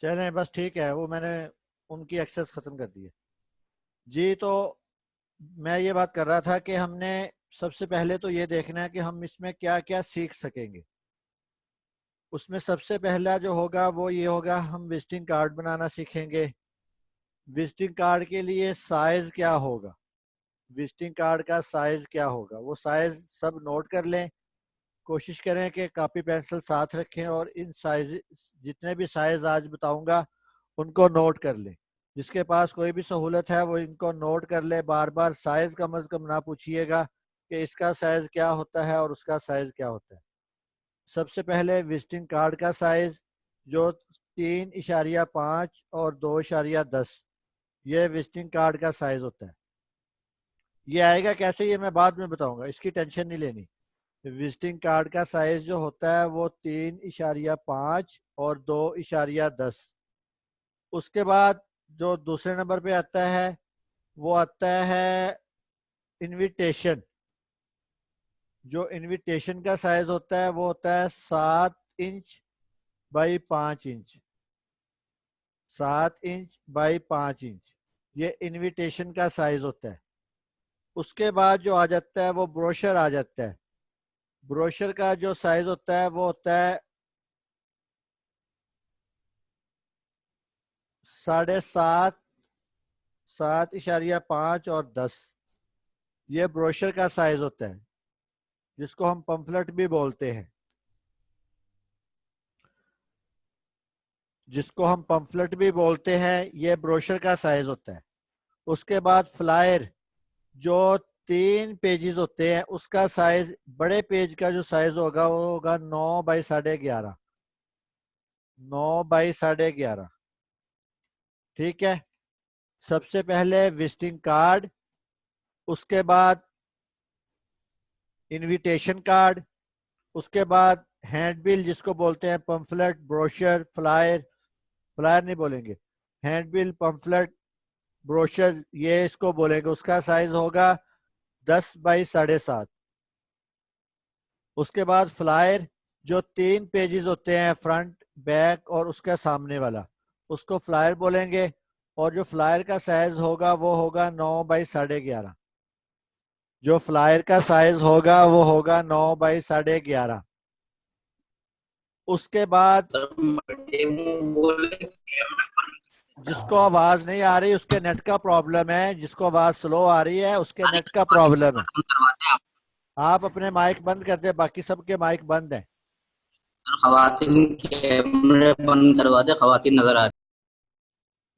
चलें बस ठीक है, वो मैंने उनकी एक्सेस ख़त्म कर दी है जी। तो मैं ये बात कर रहा था कि हमने सबसे पहले तो ये देखना है कि हम इसमें क्या क्या सीख सकेंगे। उसमें सबसे पहला जो होगा वो ये होगा, हम विजिटिंग कार्ड बनाना सीखेंगे। विजिटिंग कार्ड के लिए साइज़ क्या होगा, विजिटिंग कार्ड का साइज़ क्या होगा, वो साइज़ सब नोट कर लें। कोशिश करें कि कापी पेंसिल साथ रखें और इन साइज, जितने भी साइज आज बताऊंगा उनको नोट कर लें। जिसके पास कोई भी सहूलत है वो इनको नोट कर ले। बार बार साइज कम अज कम ना पूछिएगा कि इसका साइज क्या होता है और उसका साइज क्या होता है। सबसे पहले विजिटिंग कार्ड का साइज जो 3.5 और 2.10, ये विजिटिंग कार्ड का साइज होता है। ये आएगा कैसे ये मैं बाद में बताऊंगा, इसकी टेंशन नहीं लेनी। विजिटिंग कार्ड का साइज जो होता है वो 3.5 और 2.10। उसके बाद जो दूसरे नंबर पे आता है वो आता है इनविटेशन। जो इनविटेशन का साइज होता है वो होता है 7 inch by 5 inch. 7 inch by 5 inch, ये इनविटेशन का साइज होता है। उसके बाद जो आ जाता है वो ब्रोशर आ जाता है। ब्रोशर का जो साइज होता है वो होता है 7.5, 7.5 और 10, ये ब्रोशर का साइज होता है, जिसको हम पंफलेट भी बोलते हैं। जिसको हम पंफलेट भी बोलते हैं, ये ब्रोशर का साइज होता है। उसके बाद फ्लायर जो 3 पेजेस होते हैं उसका साइज, बड़े पेज का जो साइज होगा वो होगा 9 बाई 11.5। 9 बाई 11.5। ठीक है। सबसे पहले विजिटिंग कार्ड, उसके बाद इनविटेशन कार्ड, उसके बाद हैंडबिल जिसको बोलते हैं, पंफलेट, ब्रोशर, फ्लायर। फ्लायर नहीं बोलेंगे, हैंडबिल, पंफलेट, ब्रोशर, ये इसको बोलेंगे। उसका साइज होगा 10 बाई 7.5। उसके बाद फ्लायर जो 3 पेजेस होते हैं, फ्रंट, बैक और उसका सामने वाला, उसको फ्लायर बोलेंगे। और जो फ्लायर का साइज होगा वो होगा 9 बाई 11.5। जो फ्लायर का साइज होगा वो होगा 9 बाई 11.5। उसके बाद जिसको आवाज नहीं आ रही उसके नेट का प्रॉब्लम है, जिसको आवाज स्लो आ रही है उसके नेट का प्रॉब्लम है। आप अपने माइक बंद कर दे, बाकी सबके माइक बंद है। खवातीन कैमरे बंद करवा दे, खवातीन नजर आ रही।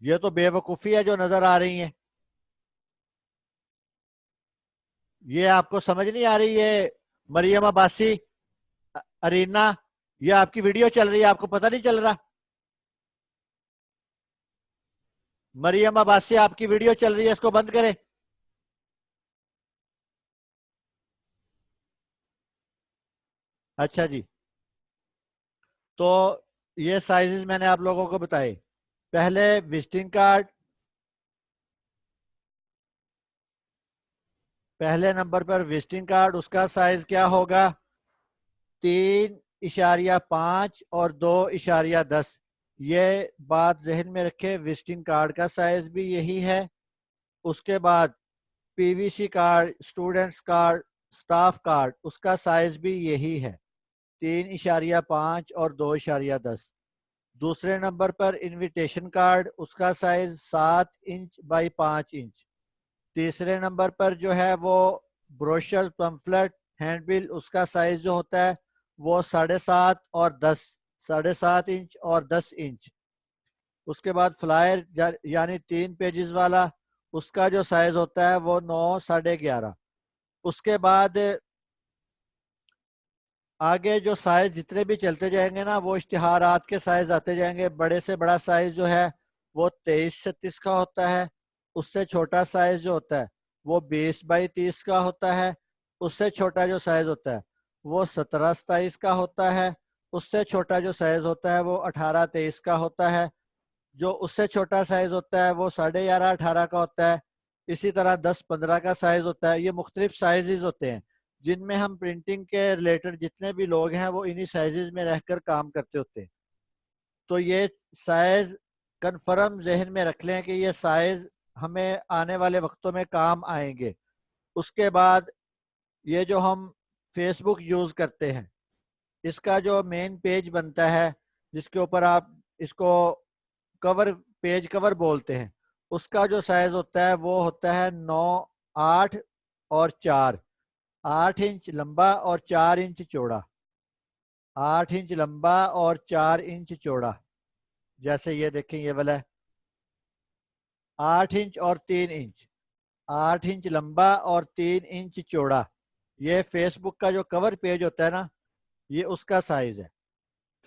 ये तो बेवकूफी है जो नजर आ रही है। ये आपको समझ नहीं आ रही है। मरियम अब्बासी, अरीना, ये आपकी वीडियो चल रही है, आपको पता नहीं चल रहा? मरियम अब्बासी आपकी वीडियो चल रही है, इसको बंद करें। अच्छा जी। तो ये साइजेस मैंने आप लोगों को बताए। पहले विजिटिंग कार्ड, पहले नंबर पर विजिटिंग कार्ड, उसका साइज क्या होगा? 3.5 और 2.10। ये बात जहन में रखे, विजिटिंग कार्ड का साइज भी यही है। उसके बाद PVC card, students card, staff card, उसका साइज भी यही है, 3.5 और 2.10। दूसरे नंबर पर इनविटेशन कार्ड, उसका साइज 7 इंच बाई 5 इंच। तीसरे नंबर पर जो है वो ब्रोशर, पंफलेट, हैंडबिल, उसका साइज जो होता है वो 7.5 और 10, 7.5 इंच और 10 इंच। उसके बाद फ्लायर यानी 3 पेजेस वाला, उसका जो साइज होता है वो 9 साढ़े 11। उसके बाद आगे जो साइज जितने भी चलते जाएंगे ना, वो इश्तिहारात के साइज आते जाएंगे। बड़े से बड़ा साइज जो है वो 23 से 30 का होता है। उससे छोटा साइज जो होता है वो 20 बाई 30 का होता है। उससे छोटा जो साइज होता है वो 17 27 का होता है। उससे छोटा जो साइज होता है वो 18 23 का होता है। जो उससे छोटा साइज होता है वो 11.5 18 का होता है। इसी तरह 10 15 का साइज होता है। ये मुख्तलिफ साइजेस होते हैं जिनमें हम प्रिंटिंग के रिलेटेड जितने भी लोग हैं वो इन्हीं साइजेस में रहकर काम करते होते हैं। तो ये साइज कन्फर्म जहन में रख लें कि ये साइज हमें आने वाले वक्तों में काम आएंगे। उसके बाद ये जो हम फेसबुक यूज करते हैं, इसका जो मेन पेज बनता है जिसके ऊपर आप इसको कवर, पेज कवर बोलते हैं, उसका जो साइज होता है वो होता है 9, 8 और 4। 8 इंच लंबा और 4 इंच चौड़ा। 8 इंच लंबा और 4 इंच चौड़ा। जैसे ये देखें, ये वाला है 8 इंच और 3 इंच। 8 इंच लंबा और 3 इंच चौड़ा। ये फेसबुक का जो कवर पेज होता है ना, ये उसका साइज है।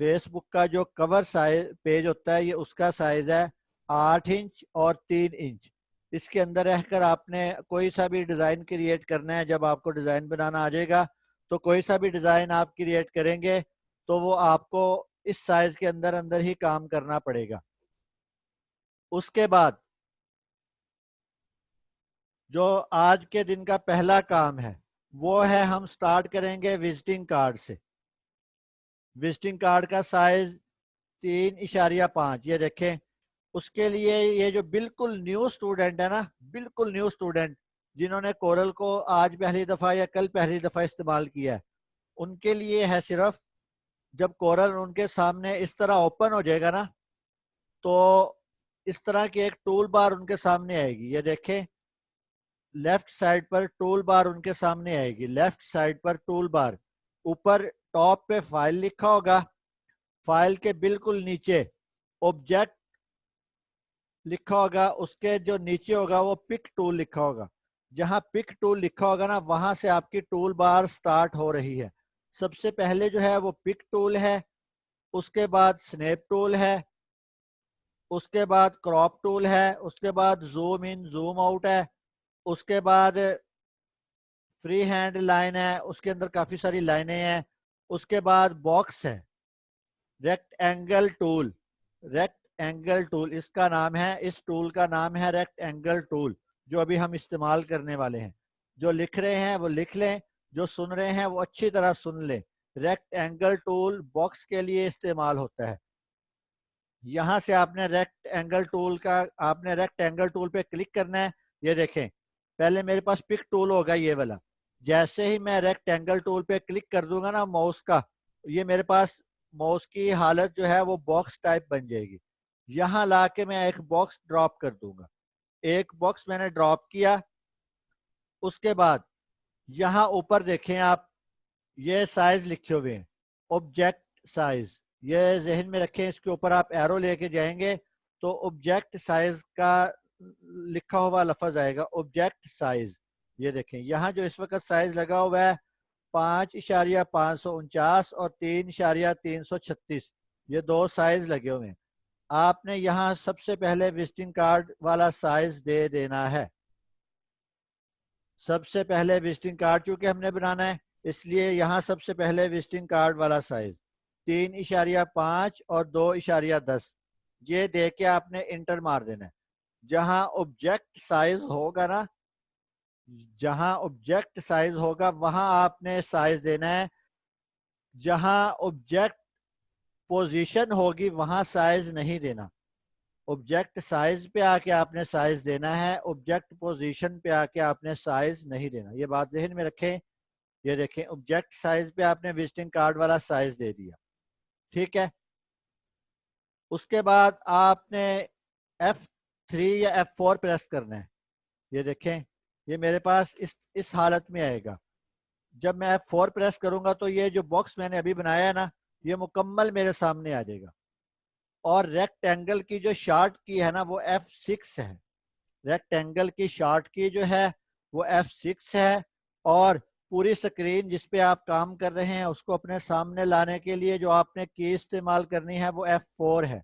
फेसबुक का जो कवर साइज पेज होता है, ये उसका साइज है 8 इंच और 3 इंच। इसके अंदर रहकर आपने कोई सा भी डिज़ाइन क्रिएट करना है। जब आपको डिज़ाइन बनाना आ जाएगा तो कोई सा भी डिज़ाइन आप क्रिएट करेंगे तो वो आपको इस साइज के अंदर अंदर ही काम करना पड़ेगा। उसके बाद जो आज के दिन का पहला काम है वो है, हम स्टार्ट करेंगे विजिटिंग कार्ड से। विजिटिंग कार्ड का साइज 3.5। ये देखें, उसके लिए ये जो बिल्कुल न्यू स्टूडेंट है ना, बिल्कुल न्यू स्टूडेंट जिन्होंने कोरल को आज पहली दफ़ा या कल पहली दफ़ा इस्तेमाल किया है, उनके लिए है सिर्फ, जब कोरल उनके सामने इस तरह ओपन हो जाएगा ना, तो इस तरह की एक टूल बार उनके सामने आएगी। ये देखें, लेफ्ट साइड पर टूल बार उनके सामने आएगी। लेफ्ट साइड पर टूल बार, ऊपर टॉप पे फाइल लिखा होगा, फाइल के बिल्कुल नीचे ऑब्जेक्ट लिखा होगा, उसके जो नीचे होगा वो पिक टूल लिखा होगा। जहां पिक टूल लिखा होगा ना, वहां से आपकी टूल बार स्टार्ट हो रही है। सबसे पहले जो है वो पिक टूल है, उसके बाद स्नैप टूल है, उसके बाद क्रॉप टूल है, उसके बाद जूम इन जूम आउट है, उसके बाद फ्री हैंड लाइन है, उसके अंदर काफी सारी लाइनें हैं। उसके बाद बॉक्स है, rectangle tool. Rectangle tool इसका नाम है, इस टूल का नाम है रेक्ट एंगल टूल, जो अभी हम इस्तेमाल करने वाले हैं। जो लिख रहे हैं वो लिख लें, जो सुन रहे हैं वो अच्छी तरह सुन लें। रेक्ट एंगल टूल बॉक्स के लिए इस्तेमाल होता है। यहां से आपने रेक्ट एंगल टूल पे क्लिक करना है। ये देखें, पहले मेरे पास पिक टूल होगा ये वाला। जैसे ही मैं रेक्ट एंगल टूल पे क्लिक कर दूंगा ना माउस का, ये मेरे पास माउस की हालत जो है वो बॉक्स टाइप बन जाएगी। यहां ला के मैं एक बॉक्स ड्रॉप कर दूंगा। एक बॉक्स मैंने ड्रॉप किया। उसके बाद यहाँ ऊपर देखें आप, ये साइज लिखे हुए हैं, ऑब्जेक्ट साइज। ये जहन में रखें, इसके ऊपर आप एरो लेके जाएंगे तो ऑब्जेक्ट साइज का लिखा हुआ लफज आएगा, ऑब्जेक्ट साइज। ये देखें, यहाँ जो इस वक्त साइज लगा हुआ है 5.549 और 3.336, ये दो साइज लगे हुए हैं। आपने यहाँ सबसे पहले विजिटिंग कार्ड वाला साइज दे देना है। सबसे पहले विजिटिंग कार्ड चूंकि हमने बनाना है, इसलिए यहाँ सबसे पहले विजिटिंग कार्ड वाला साइज 3.5 और 2.10 ये दे के आपने इंटर मार देना है। जहां ऑब्जेक्ट साइज होगा ना, जहां ऑब्जेक्ट साइज होगा वहां आपने साइज देना है। जहां ऑब्जेक्ट पोजीशन होगी वहां साइज नहीं देना। ऑब्जेक्ट साइज पे आके आपने साइज देना है, ऑब्जेक्ट पोजीशन पे आके आपने साइज नहीं देना। ये बात जहन में रखें। ये देखें, ऑब्जेक्ट साइज पे आपने विजिटिंग कार्ड वाला साइज दे दिया, ठीक है। उसके बाद आपने F3 या F4 प्रेस करना है। ये देखें, ये मेरे पास इस हालत में आएगा। जब मैं F4 प्रेस करूंगा तो ये जो बॉक्स मैंने अभी बनाया है ना, ये मुकम्मल मेरे सामने आ जाएगा। और रेक्टेंगल की जो शॉर्ट की है ना वो F6 है। रेक्टेंगल की शॉर्ट की जो है वो F6 है। और पूरी स्क्रीन जिस पे आप काम कर रहे हैं उसको अपने सामने लाने के लिए जो आपने की इस्तेमाल करनी है वो F4 है।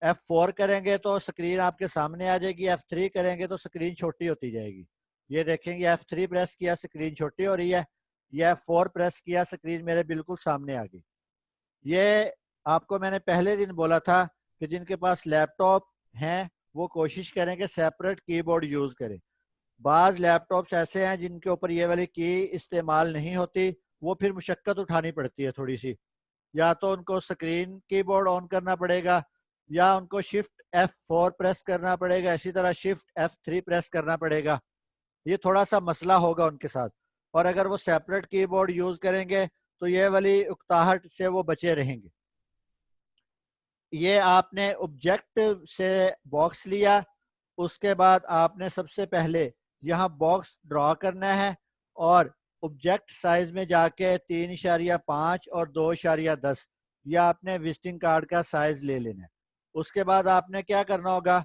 F4 करेंगे तो स्क्रीन आपके सामने आ जाएगी, F3 करेंगे तो स्क्रीन छोटी होती जाएगी। ये देखेंगे, F3 प्रेस किया स्क्रीन छोटी हो रही है, ये F4 प्रेस किया स्क्रीन मेरे बिल्कुल सामने आ गई। ये आपको मैंने पहले दिन बोला था कि जिनके पास लैपटॉप हैं वो कोशिश करें कि सेपरेट कीबोर्ड यूज करें। बाज लैपटॉप्स ऐसे हैं जिनके ऊपर ये वाली की इस्तेमाल नहीं होती, वो फिर मुशक्कत उठानी पड़ती है थोड़ी सी। या तो उनको स्क्रीन कीबोर्ड ऑन करना पड़ेगा, या उनको शिफ्ट F4 प्रेस करना पड़ेगा, इसी तरह शिफ्ट F3 प्रेस करना पड़ेगा। ये थोड़ा सा मसला होगा उनके साथ। और अगर वो सेपरेट कीबोर्ड यूज करेंगे तो ये वाली उकताहट से वो बचे रहेंगे। ये आपने ऑब्जेक्ट से बॉक्स लिया, उसके बाद आपने सबसे पहले यहाँ बॉक्स ड्रॉ करना है और ऑब्जेक्ट साइज में जाके 3.5 और 2.10 ये आपने विजिटिंग कार्ड का साइज ले लेना है। उसके बाद आपने क्या करना होगा,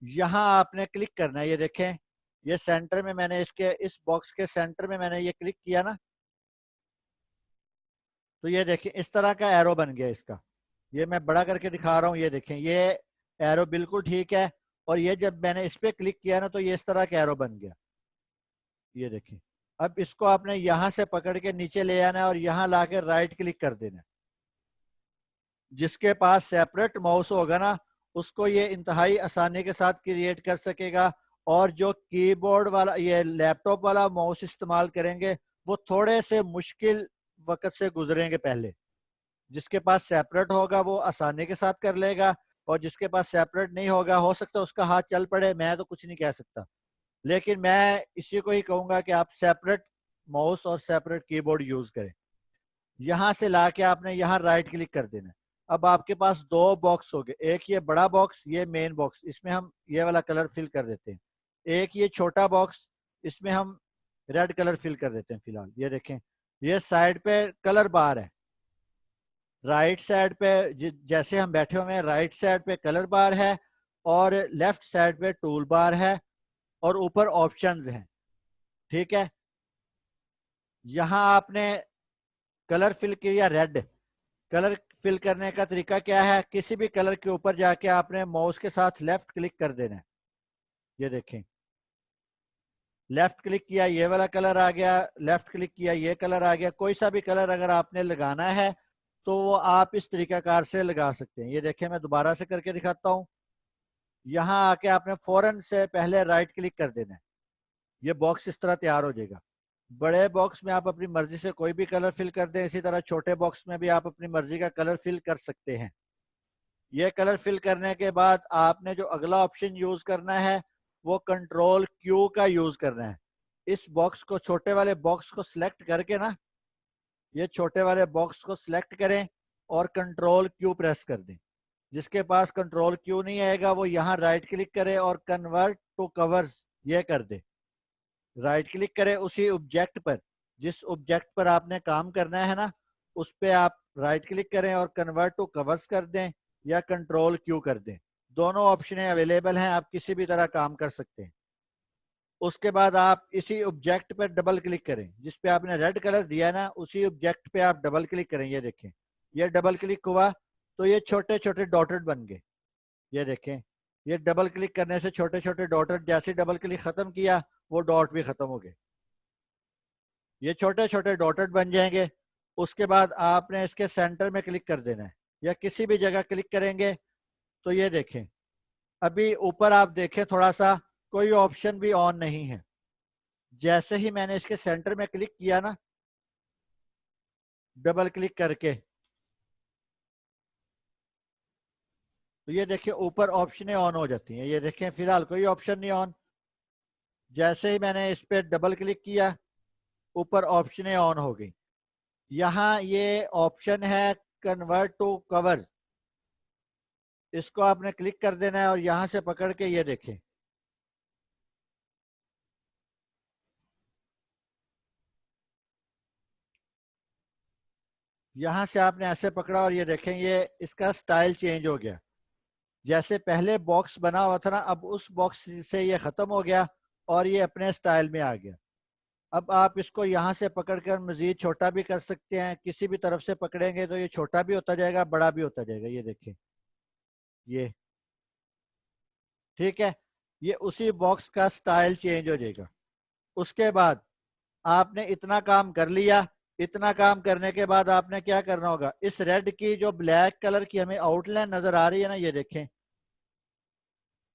यहाँ आपने क्लिक करना है। ये देखें, ये सेंटर में मैंने इसके इस बॉक्स के सेंटर में मैंने ये क्लिक किया ना, तो ये देखें इस तरह का एरो बन गया इसका। ये मैं बड़ा करके दिखा रहा हूँ, ये देखें ये एरो बिल्कुल ठीक है। और ये जब मैंने इस पे क्लिक किया ना तो ये इस तरह का एरो बन गया। ये देखें, अब इसको आपने यहां से पकड़ के नीचे ले आना है और यहाँ लाके राइट क्लिक कर देना है। जिसके पास सेपरेट माउस होगा ना उसको ये इंतहाई आसानी के साथ क्रिएट कर सकेगा। और जो कीबोर्ड वाला ये लैपटॉप वाला माउस इस्तेमाल करेंगे वो थोड़े से मुश्किल वक्त से गुजरेंगे पहले। जिसके पास सेपरेट होगा वो आसानी के साथ कर लेगा, और जिसके पास सेपरेट नहीं होगा हो सकता है उसका हाथ चल पड़े, मैं तो कुछ नहीं कह सकता। लेकिन मैं इसी को ही कहूंगा कि आप सेपरेट माउस और सेपरेट कीबोर्ड यूज करें। यहां से लाके आपने यहाँ राइट क्लिक कर देना। अब आपके पास दो बॉक्स हो गए, एक ये बड़ा बॉक्स, ये मेन बॉक्स, इसमें हम ये वाला कलर फिल कर देते हैं। एक ये छोटा बॉक्स, इसमें हम रेड कलर फिल कर देते हैं फिलहाल। ये देखें, ये साइड पे कलर बार है, राइट साइड पे जैसे हम बैठे हुए हैं राइट साइड पे कलर बार है, और लेफ्ट साइड पे टूल बार है, और ऊपर ऑप्शंस हैं। ठीक है, यहाँ आपने कलर फिल किया रेड। कलर फिल करने का तरीका क्या है, किसी भी कलर के ऊपर जाके आपने माउस के साथ लेफ्ट क्लिक कर देना है। ये देखें, लेफ्ट क्लिक किया ये वाला कलर आ गया, लेफ्ट क्लिक किया ये कलर आ गया। कोई सा भी कलर अगर आपने लगाना है तो वो आप इस तरीकाकार से लगा सकते हैं। ये देखें, मैं दोबारा से करके दिखाता हूँ। यहाँ आके आपने फौरन से पहले राइट क्लिक कर देना है, ये बॉक्स इस तरह तैयार हो जाएगा। बड़े बॉक्स में आप अपनी मर्जी से कोई भी कलर फिल कर दें, इसी तरह छोटे बॉक्स में भी आप अपनी मर्जी का कलर फिल कर सकते हैं। ये कलर फिल करने के बाद आपने जो अगला ऑप्शन यूज करना है वो कंट्रोल क्यू का यूज करना है। इस बॉक्स को, छोटे वाले बॉक्स को सिलेक्ट करके ना, ये छोटे वाले बॉक्स को सिलेक्ट करें और कंट्रोल क्यू प्रेस कर दें। जिसके पास कंट्रोल क्यू नहीं आएगा वो यहाँ राइट क्लिक करे और कन्वर्ट टू कवर्स ये कर दे। राइट क्लिक करें उसी ऑब्जेक्ट पर, जिस ऑब्जेक्ट पर आपने काम करना है ना उस पे आप राइट क्लिक करें और कन्वर्ट टू कवर्स कर दें या कंट्रोल क्यू कर दें। दोनों ऑप्शन अवेलेबल हैं, आप किसी भी तरह काम कर सकते हैं। उसके बाद आप इसी ऑब्जेक्ट पर डबल क्लिक करें, जिस पे आपने रेड कलर दिया ना उसी ऑब्जेक्ट पे आप डबल क्लिक करें। ये देखें, ये डबल क्लिक हुआ तो ये छोटे छोटे डॉटेड बन गए। ये देखें, ये डबल क्लिक करने से छोटे छोटे डॉटेड, जैसे डबल क्लिक खत्म किया वो डॉट भी खत्म हो गए, ये छोटे छोटे डॉटेड बन जाएंगे। उसके बाद आपने इसके सेंटर में क्लिक कर देना है, या किसी भी जगह क्लिक करेंगे तो ये देखें, अभी ऊपर आप देखें थोड़ा सा कोई ऑप्शन भी ऑन नहीं है। जैसे ही मैंने इसके सेंटर में क्लिक किया ना डबल क्लिक करके, तो ये देखिए ऊपर ऑप्शनें ऑन हो जाती हैं। ये देखें फिलहाल कोई ऑप्शन नहीं ऑन। जैसे ही मैंने इस पर डबल क्लिक किया ऊपर ऑप्शनें ऑन हो गई। यहाँ ये ऑप्शन है कन्वर्ट टू कवर, इसको आपने क्लिक कर देना है और यहां से पकड़ के ये देखें, यहां से आपने ऐसे पकड़ा और ये देखें ये इसका स्टाइल चेंज हो गया। जैसे पहले बॉक्स बना हुआ था ना, अब उस बॉक्स से ये खत्म हो गया और ये अपने स्टाइल में आ गया। अब आप इसको यहाँ से पकड़कर मजीद छोटा भी कर सकते हैं, किसी भी तरफ से पकड़ेंगे तो ये छोटा भी होता जाएगा बड़ा भी होता जाएगा। ये देखें, ये ठीक है, ये उसी बॉक्स का स्टाइल चेंज हो जाएगा। उसके बाद आपने इतना काम कर लिया। इतना काम करने के बाद आपने क्या करना होगा, इस रेड की जो ब्लैक कलर की हमें आउटलाइन नजर आ रही है ना, ये देखें,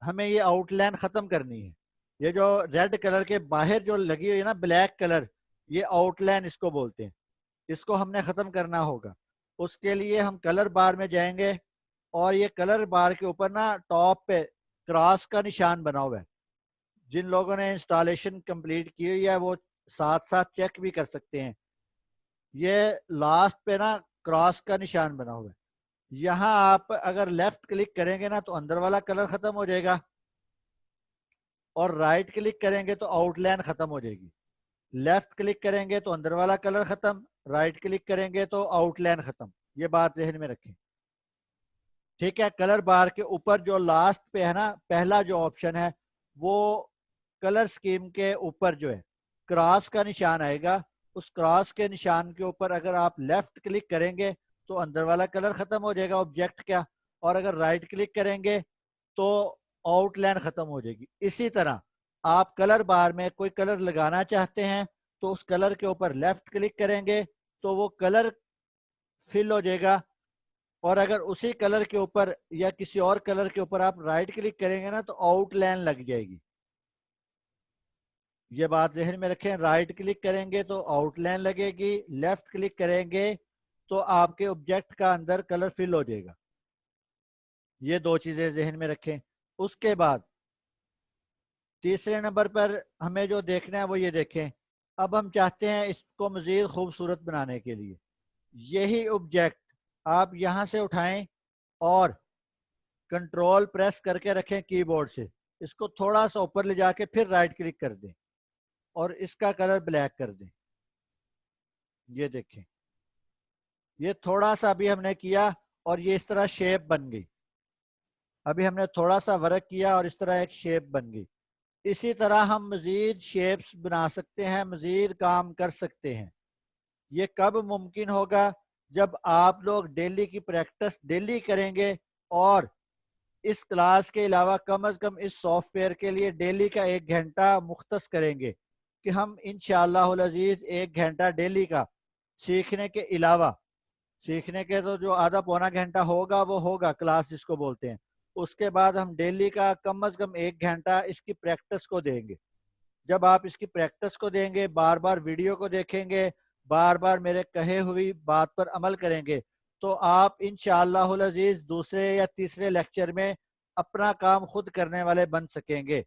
हमें ये आउटलाइन खत्म करनी है। ये जो रेड कलर के बाहर जो लगी हुई है ना ब्लैक कलर, ये आउटलाइन इसको बोलते हैं, इसको हमने खत्म करना होगा। उसके लिए हम कलर बार में जाएंगे और ये कलर बार के ऊपर ना टॉप पे क्रॉस का निशान बना हुआ है। जिन लोगों ने इंस्टॉलेशन कंप्लीट की हुई है वो साथ साथ चेक भी कर सकते हैं। ये लास्ट पे ना क्रॉस का निशान बना हुआ है। यहाँ आप अगर लेफ्ट क्लिक करेंगे ना तो अंदर वाला कलर खत्म हो जाएगा और राइट क्लिक करेंगे तो आउटलाइन खत्म हो जाएगी। लेफ्ट क्लिक करेंगे तो अंदर वाला कलर खत्म, राइट क्लिक करेंगे तो आउटलाइन खत्म। ये बात जहन में रखें, ठीक है। कलर बार के ऊपर जो लास्ट पे है ना, पहला जो ऑप्शन है वो कलर स्कीम के ऊपर जो है क्रॉस का निशान आएगा। उस क्रॉस के निशान के ऊपर अगर आप लेफ्ट क्लिक करेंगे तो अंदर वाला कलर खत्म हो जाएगा ऑब्जेक्ट का, और अगर राइट क्लिक करेंगे तो आउटलाइन खत्म हो जाएगी। इसी तरह आप कलर बार में कोई कलर लगाना चाहते हैं तो उस कलर के ऊपर लेफ्ट क्लिक करेंगे तो वो कलर फिल हो जाएगा, और अगर उसी कलर के ऊपर या किसी और कलर के ऊपर आप राइट क्लिक करेंगे ना तो आउटलाइन लग जाएगी। ये बात जहन में रखें, राइट क्लिक करेंगे तो आउटलाइन लगेगी, लेफ्ट क्लिक करेंगे तो आपके ऑब्जेक्ट का अंदर कलर फिल हो जाएगा। ये दो चीजें जहन में रखें। उसके बाद तीसरे नंबर पर हमें जो देखना है वो ये देखें। अब हम चाहते हैं इसको मजीद खूबसूरत बनाने के लिए यही ऑब्जेक्ट आप यहां से उठाएं और कंट्रोल प्रेस करके रखें कीबोर्ड से, इसको थोड़ा सा ऊपर ले जाके फिर राइट क्लिक कर दें और इसका कलर ब्लैक कर दें। ये देखें, ये थोड़ा सा अभी हमने किया और ये इस तरह शेप बन गई। अभी हमने थोड़ा सा वर्क किया और इस तरह एक शेप बन गई। इसी तरह हम मजीद शेप्स बना सकते हैं, मजीद काम कर सकते हैं। ये कब मुमकिन होगा? जब आप लोग डेली की प्रैक्टिस डेली करेंगे और इस क्लास के अलावा कम अज कम इस सॉफ्टवेयर के लिए डेली का 1 घंटा मुख्तस करेंगे कि हम इंशाअल्लाह अजीज 1 घंटा डेली का सीखने के अलावा, सीखने के तो जो आधा पौना घंटा होगा वो होगा क्लास जिसको बोलते हैं, उसके बाद हम डेली का कम अज कम 1 घंटा इसकी प्रैक्टिस को देंगे। जब आप इसकी प्रैक्टिस को देंगे, बार बार वीडियो को देखेंगे, बार बार मेरे कहे हुई बात पर अमल करेंगे, तो आप इंशाअल्लाह अजीज दूसरे या तीसरे लेक्चर में अपना काम खुद करने वाले बन सकेंगे।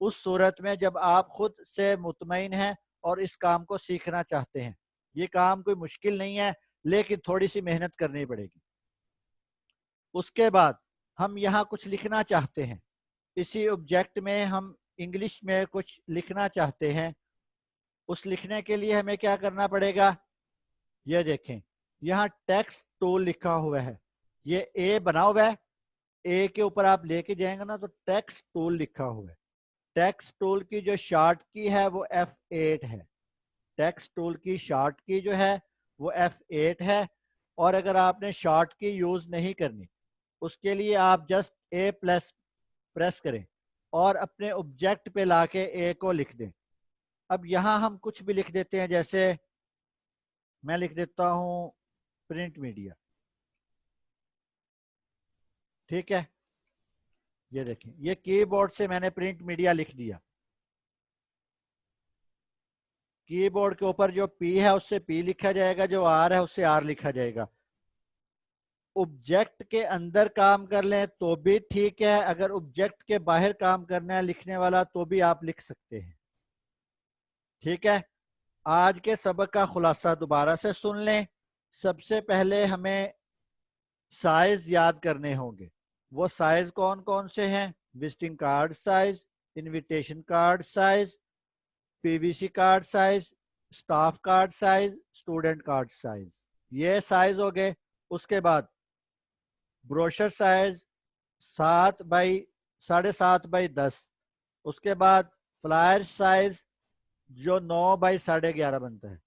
उस सूरत में जब आप खुद से मुतमईन हैं और इस काम को सीखना चाहते हैं। ये काम कोई मुश्किल नहीं है, लेकिन थोड़ी सी मेहनत करनी पड़ेगी। उसके बाद हम यहाँ कुछ लिखना चाहते हैं, इसी ऑब्जेक्ट में हम इंग्लिश में कुछ लिखना चाहते हैं। उस लिखने के लिए हमें क्या करना पड़ेगा? ये देखें, यहाँ टेक्स्ट टूल लिखा हुआ है, ये ए बना हुआ है, ए के ऊपर आप लेके जाएंगे ना तो टेक्स्ट टूल लिखा हुआ है। टेक्स्ट टूल की जो शॉर्ट की है वो F8 है। टेक्स्ट टूल की शॉर्ट की जो है वो F8 है। और अगर आपने शॉर्ट की यूज नहीं करनी, उसके लिए आप जस्ट A+ प्रेस करें और अपने ऑब्जेक्ट पे लाके ए को लिख दें। अब यहाँ हम कुछ भी लिख देते हैं, जैसे मैं लिख देता हूं प्रिंट मीडिया, ठीक है। ये देखें, ये कीबोर्ड से मैंने प्रिंट मीडिया लिख दिया। कीबोर्ड के ऊपर जो P है उससे P लिखा जाएगा, जो R है उससे R लिखा जाएगा। ऑब्जेक्ट के अंदर काम कर लें तो भी ठीक है, अगर ऑब्जेक्ट के बाहर काम करना है लिखने वाला तो भी आप लिख सकते हैं, ठीक है। आज के सबक का खुलासा दोबारा से सुन लें। सबसे पहले हमें साइज याद करने होंगे। वो साइज कौन कौन से हैं? Visiting card size, invitation card size, PVC card size, staff card size, student card size, ये साइज हो गए। उसके बाद ब्रोशर साइज 7 बाई 7.5 बाई 10। उसके बाद फ्लायर साइज जो 9 बाई 11.5 बनता है।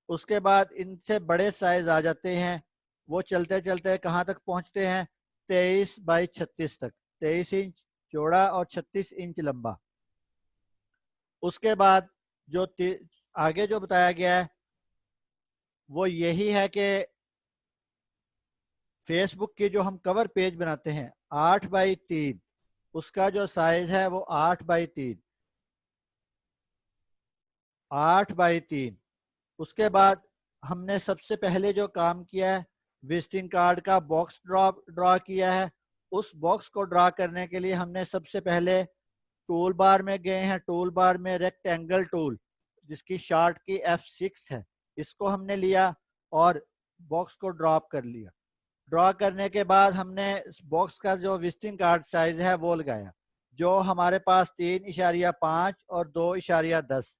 उसके बाद इनसे बड़े साइज आ जाते हैं, वो चलते चलते कहाँ तक पहुंचते हैं? 23 बाई 36 तक, 23 इंच चौड़ा और 36 इंच लंबा। उसके बाद जो आगे जो बताया गया है वो यही है कि फेसबुक की जो हम कवर पेज बनाते हैं 8 बाई 3, उसका जो साइज है वो 8 बाई 3, 8 बाई 3। उसके बाद हमने सबसे पहले जो काम किया है विजिटिंग कार्ड का बॉक्स ड्रॉ किया है। उस बॉक्स को ड्रॉ करने के लिए हमने सबसे पहले टूल बार में गए हैं। टूल बार में रेक्टेंगल टूल जिसकी शार्ट की F6 है, इसको हमने लिया और बॉक्स को ड्रॉप कर लिया। ड्रॉ करने के बाद हमने बॉक्स का जो विजिटिंग कार्ड साइज है वो लगाया, जो हमारे पास 3.5 और 2.10,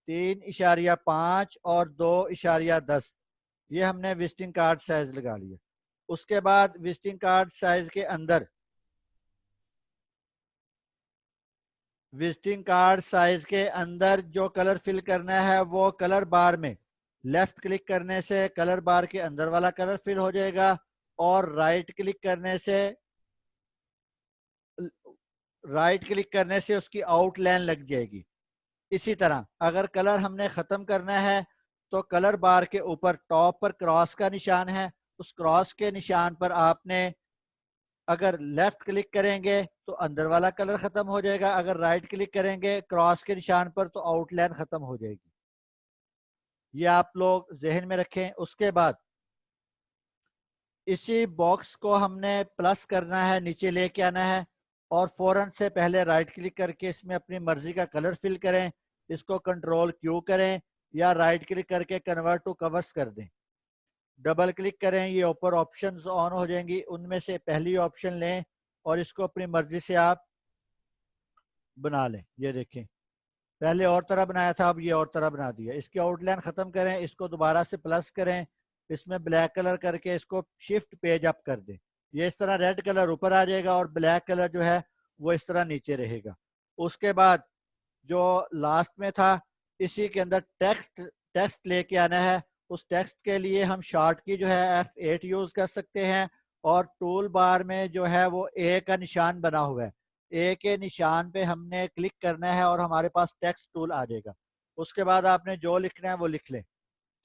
3.5 और 2.10, ये हमने विजिटिंग कार्ड साइज लगा लिया। उसके बाद विजिटिंग कार्ड साइज के अंदर जो कलर फिल करना है वो कलर बार में लेफ्ट क्लिक करने से कलर बार के अंदर वाला कलर फिल हो जाएगा, और राइट क्लिक करने से उसकी आउटलाइन लग जाएगी। इसी तरह अगर कलर हमने ख़त्म करना है तो कलर बार के ऊपर टॉप पर क्रॉस का निशान है, उस क्रॉस के निशान पर आपने अगर लेफ्ट क्लिक करेंगे तो अंदर वाला कलर ख़त्म हो जाएगा, अगर राइट क्लिक करेंगे क्रॉस के निशान पर तो आउटलाइन ख़त्म हो जाएगी। ये आप लोग जहन में रखें। उसके बाद इसी बॉक्स को हमने प्लस करना है, नीचे लेके आना है, और फौरन से पहले राइट क्लिक करके इसमें अपनी मर्जी का कलर फिल करें। इसको कंट्रोल क्यू करें या राइट क्लिक करके कन्वर्ट टू कवर्स कर दें। डबल क्लिक करें, ये ऊपर ऑप्शंस ऑन हो जाएंगी, उनमें से पहली ऑप्शन लें और इसको अपनी मर्जी से आप बना लें। ये देखें, पहले और तरह बनाया था, अब ये और तरह बना दिया। इसकी आउटलाइन ख़त्म करें, इसको दोबारा से प्लस करें, इसमें ब्लैक कलर करके इसको शिफ्ट पेज अप कर दें। ये इस तरह रेड कलर ऊपर आ जाएगा और ब्लैक कलर जो है वो इस तरह नीचे रहेगा। उसके बाद जो लास्ट में था, इसी के अंदर टेक्स्ट लेके आना है। उस टेक्स्ट के लिए हम शॉर्ट की जो है F8 यूज कर सकते हैं, और टूल बार में जो है वो ए का निशान बना हुआ है, ए के निशान पे हमने क्लिक करना है और हमारे पास टेक्स्ट टूल आ जाएगा। उसके बाद आपने जो लिखना है वो लिख लें।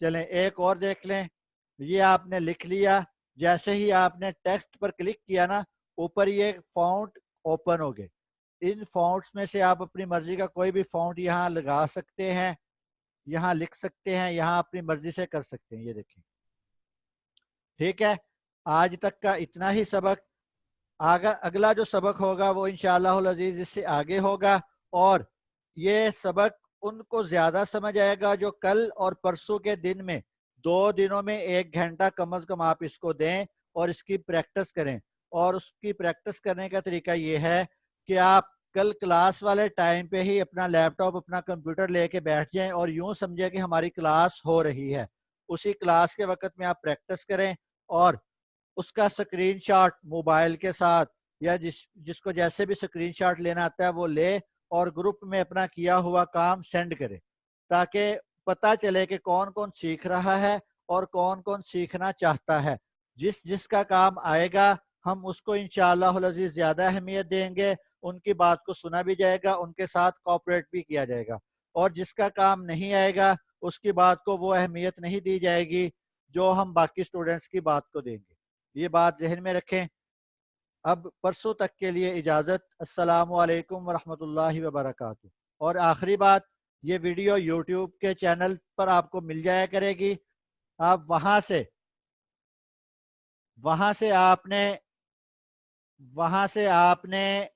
चलें एक और देख लें, ये आपने लिख लिया। जैसे ही आपने टेक्स्ट पर क्लिक किया ना, ऊपर ये फॉन्ट ओपन हो गए। इन फॉन्ट्स में से आप अपनी मर्जी का कोई भी फॉन्ट यहाँ लगा सकते हैं, यहाँ लिख सकते हैं, यहाँ अपनी मर्जी से कर सकते हैं। ये देखें, ठीक है। आज तक का इतना ही सबक। अगला जो सबक होगा वो इंशाअल्लाह अजीज इससे आगे होगा, और ये सबक उनको ज्यादा समझ आएगा जो कल और परसों के दिन में 2 दिनों में 1 घंटा कम से कम आप इसको दें और इसकी प्रैक्टिस करें। और उसकी प्रैक्टिस करने का तरीका ये है कि आप कल क्लास वाले टाइम पे ही अपना लैपटॉप अपना कंप्यूटर लेके बैठ जाएं और यूं समझें कि हमारी क्लास हो रही है। उसी क्लास के वक्त में आप प्रैक्टिस करें और उसका स्क्रीनशॉट मोबाइल के साथ या जिसको जैसे भी स्क्रीनशॉट लेना आता है वो ले, और ग्रुप में अपना किया हुआ काम सेंड करे, ताकि पता चले कि कौन कौन सीख रहा है और कौन कौन सीखना चाहता है। जिसका काम आएगा हम उसको इंशाअल्लाह अज़ीज़ ज्यादा अहमियत देंगे, उनकी बात को सुना भी जाएगा, उनके साथ कोऑपरेट भी किया जाएगा। और जिसका काम नहीं आएगा उसकी बात को वो अहमियत नहीं दी जाएगी जो हम बाकी स्टूडेंट्स की बात को देंगे। ये बात जहन में रखें। अब परसों तक के लिए इजाज़त। अस्सलामु अलैकुम वरहमतुल्लाहि वबरकातुहू। और आखिरी बात, ये वीडियो यूट्यूब के चैनल पर आपको मिल जाया करेगी। आप वहां से आपने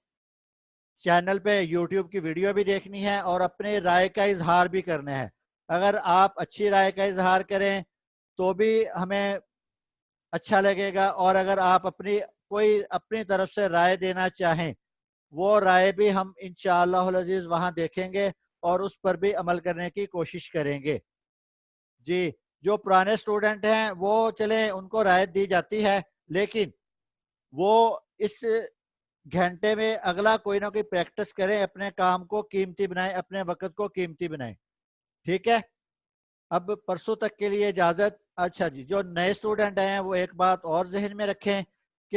चैनल पे यूट्यूब की वीडियो भी देखनी है और अपने राय का इजहार भी करना है। अगर आप अच्छी राय का इजहार करें तो भी हमें अच्छा लगेगा, और अगर आप अपनी तरफ से राय देना चाहें वो राय भी हम इंशाअल्लाह अज़ीज़ वहां देखेंगे और उस पर भी अमल करने की कोशिश करेंगे। जी, जो पुराने स्टूडेंट हैं वो चले उनको राय दी जाती है, लेकिन वो इस घंटे में अगला कोई ना कोई प्रैक्टिस करें, अपने काम को कीमती बनाएं, अपने वक्त को कीमती बनाएं। ठीक है, अब परसों तक के लिए इजाजत। अच्छा जी, जो नए स्टूडेंट हैं वो एक बात और जहन में रखें कि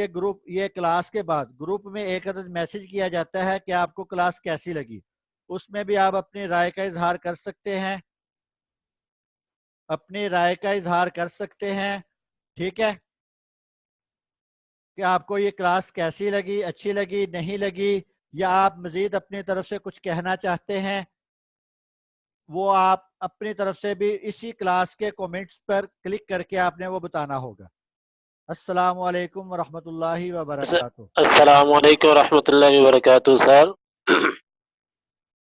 ये क्लास के बाद ग्रुप में एक अदद मैसेज किया जाता है कि आपको क्लास कैसी लगी। उसमें भी आप अपनी राय का इजहार कर सकते हैं, ठीक है, कि आपको ये क्लास कैसी लगी, अच्छी लगी, नहीं लगी, या आप मजीद अपनी तरफ से कुछ कहना चाहते हैं। वो आप अपनी तरफ से भी इसी क्लास के कमेंट्स पर क्लिक करके आपने वो बताना होगा। अस्सलामु अलैकुम वरहमतुल्लाहि वबरकातुहू। अस्सलाम वालेकुम रहमतुल्लाहि व बरकातहू सर।